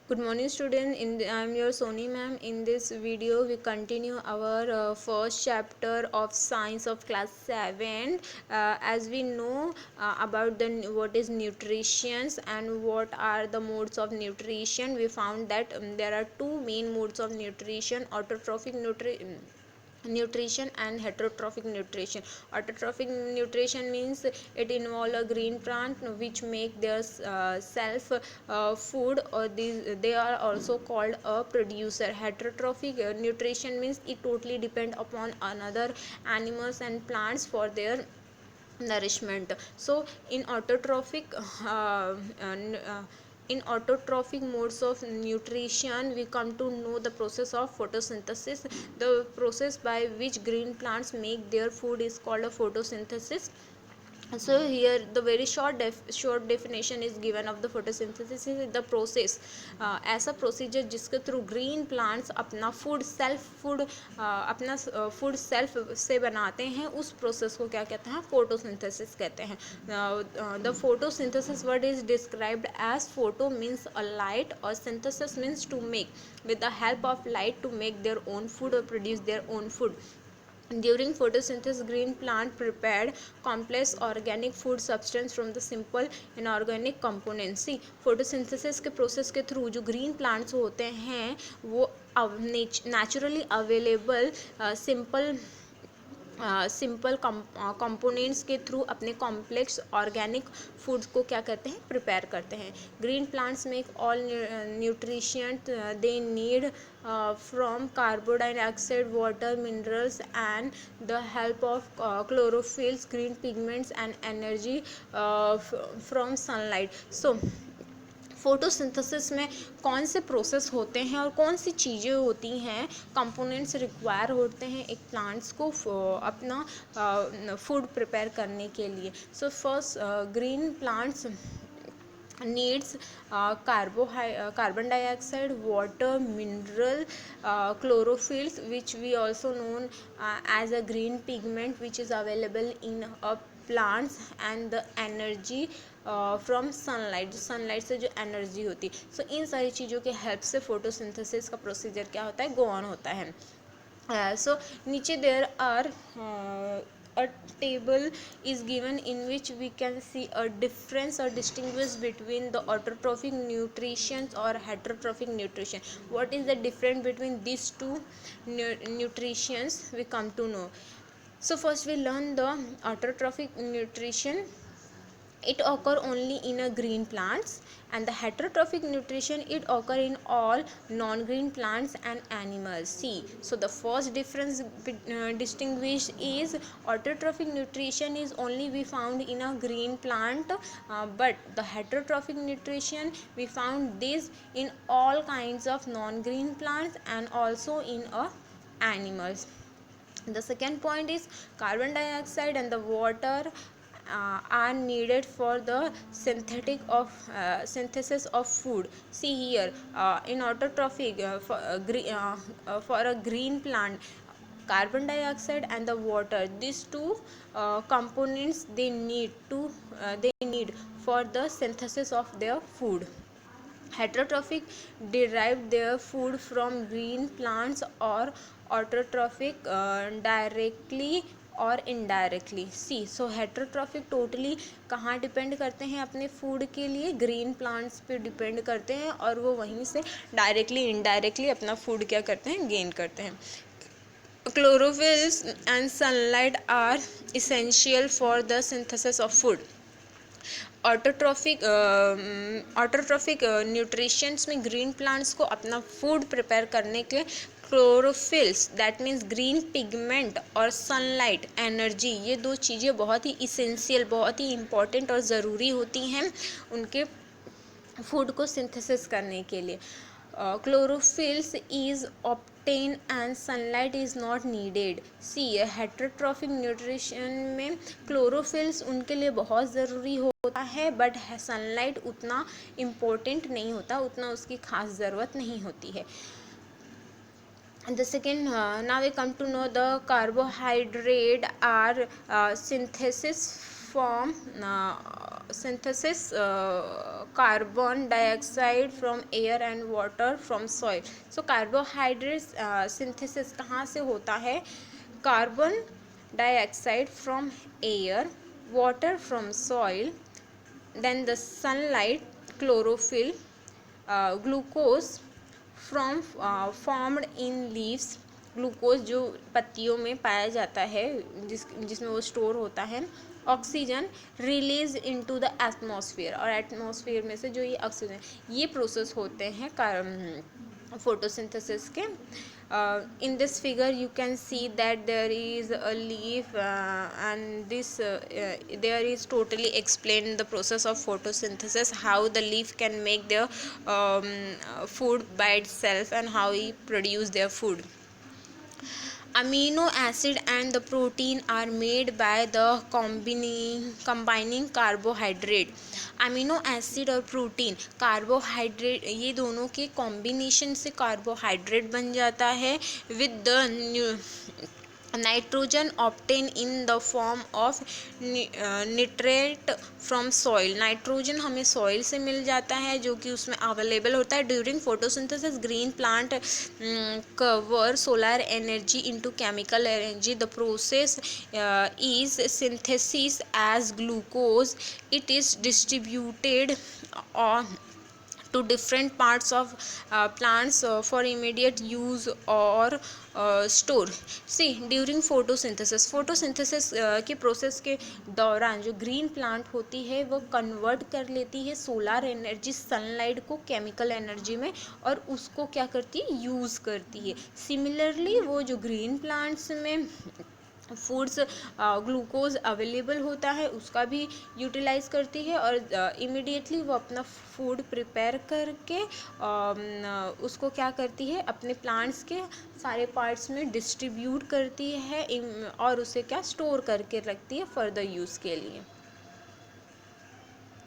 Good morning students. I am your Sony ma'am. In this video we continue our first chapter of science of class 7. As we know about what is nutrition and what are the modes of nutrition, we found that there are two main modes of nutrition: autotrophic nutrition and heterotrophic nutrition. Autotrophic nutrition means it involve a green plant which make their self food, or they are also called a producer. Heterotrophic nutrition means it totally depend upon another animals and plants for their nourishment. So uh, uh, in autotrophic modes of nutrition, we come to know the process of photosynthesis. The process by which green plants make their food is called a photosynthesis. So here the very short definition is given of the photosynthesis is the process, ऐसा procedure जिसके through green plants अपना food self से बनाते हैं, उस process को क्या कहते हैं? फोटोसिंथेसिस कहते हैं. The photosynthesis word is described as photo means a light और synthesis means to make with the help of light to make their own food or produce their own food. During photosynthesis, green plant prepared complex organic food substance from the simple inorganic components. See, photosynthesis के process के through जो green plants होते हैं वो naturally available simple components के through अपने complex organic foods को क्या करते हैं? प्रिपेयर करते हैं. Green plants make all nutrition they need from carbon dioxide, water, minerals, and the help of chlorophylls, green pigments, and energy from sunlight. So photosynthesis में कौन से प्रोसेस होते हैं और कौन सी चीज़ें होती हैं, कंपोनेंट्स रिक्वायर होते हैं एक प्लांट्स को अपना फूड प्रिपेयर करने के लिए. So first, green plants needs carbon dioxide, water, mineral, chlorophylls, which we also known as a green pigment, which is available in a plants, and the energy from sunlight से जो energy होती है. सो इन सारी चीज़ों के हेल्प से photosynthesis का procedure क्या होता है? गो ऑन होता है. So नीचे there are a table is given in which we can see a difference or distinguish between the autotrophic nutrition or heterotrophic nutrition. What is the difference between these two nutritions? We come to know. So first we learn the autotrophic nutrition. It occur only in a green plants, and the heterotrophic nutrition it occur in all non-green plants and animals. See, so the first difference distinguished is autotrophic nutrition is only we found in a green plant, but the heterotrophic nutrition we found this in all kinds of non-green plants and also in animals. The second point is carbon dioxide and the water are needed for the synthesis of food. See here, in autotrophic for a green plant, carbon dioxide and the water, these two components they need for the synthesis of their food. Heterotrophic derive their food from green plants, or autotrophic directly और indirectly. सी, सो heterotrophic totally कहाँ depend करते हैं अपने food के लिए? Green plants पे depend करते हैं, और वो वहीं से डायरेक्टली इनडायरेक्टली अपना फूड क्या करते हैं? गेन करते हैं. Chlorophylls and sunlight are essential for the synthesis of food. Autotrophic nutritions में ग्रीन प्लांट्स को अपना फूड प्रिपेयर करने के लिए chlorophylls, that means green pigment, और सनलाइट एनर्जी, ये दो चीज़ें बहुत ही इसेंशियल, बहुत ही इम्पॉर्टेंट और ज़रूरी होती हैं उनके फूड को सिंथेसिस करने के लिए. Chlorophylls is obtained and sunlight is not needed. See, heterotrophic nutrition में क्लोरोफिल्स उनके लिए बहुत ज़रूरी होता है, बट सनलाइट उतना इम्पोर्टेंट नहीं होता, उतना उसकी खास ज़रूरत नहीं होती है. The second, now we come to know the carbohydrate are synthesis from synthesis carbon dioxide from air and water from soil. So carbohydrates synthesis कहाँ से होता है? Carbon dioxide from air, water from soil, then the sunlight, chlorophyll, glucose from formed in leaves. Glucose जो पत्तियों में पाया जाता है जिसमें वो स्टोर होता है. Oxygen release into the atmosphere, और एटमॉस्फेयर में से जो ये ऑक्सीजन, ये प्रोसेस होते हैं photosynthesis के. In this figure you can see that there is a leaf and this there is totally explained the process of photosynthesis, how the leaf can make their food by itself and how he produce their food. Amino acid and the protein are made by the combining carbohydrate. Amino acid और protein, carbohydrate, ये दोनों के combination से carbohydrate बन जाता है with the nitrogen obtain in the form of nitrate from soil. Nitrogen हमें soil से मिल जाता है जो कि उसमें अवेलेबल होता है. During photosynthesis green plant cover solar energy into chemical energy. The process is synthesis as glucose. It is distributed to different parts of plants for immediate use or store. See, during photosynthesis के process के दौरान जो green plant होती है वो convert कर लेती है सोलर एनर्जी, सनलाइट को केमिकल एनर्जी में, और उसको क्या करती है? यूज़ करती है. सिमिलरली वो जो ग्रीन प्लांट्स में फूड्स ग्लूकोज अवेलेबल होता है उसका भी यूटिलाइज करती है, और इमिडिएटली वो अपना फूड प्रिपेयर करके उसको क्या करती है? अपने प्लांट्स के सारे पार्ट्स में डिस्ट्रीब्यूट करती है और उसे क्या स्टोर करके रखती है फर्दर यूज़ के लिए.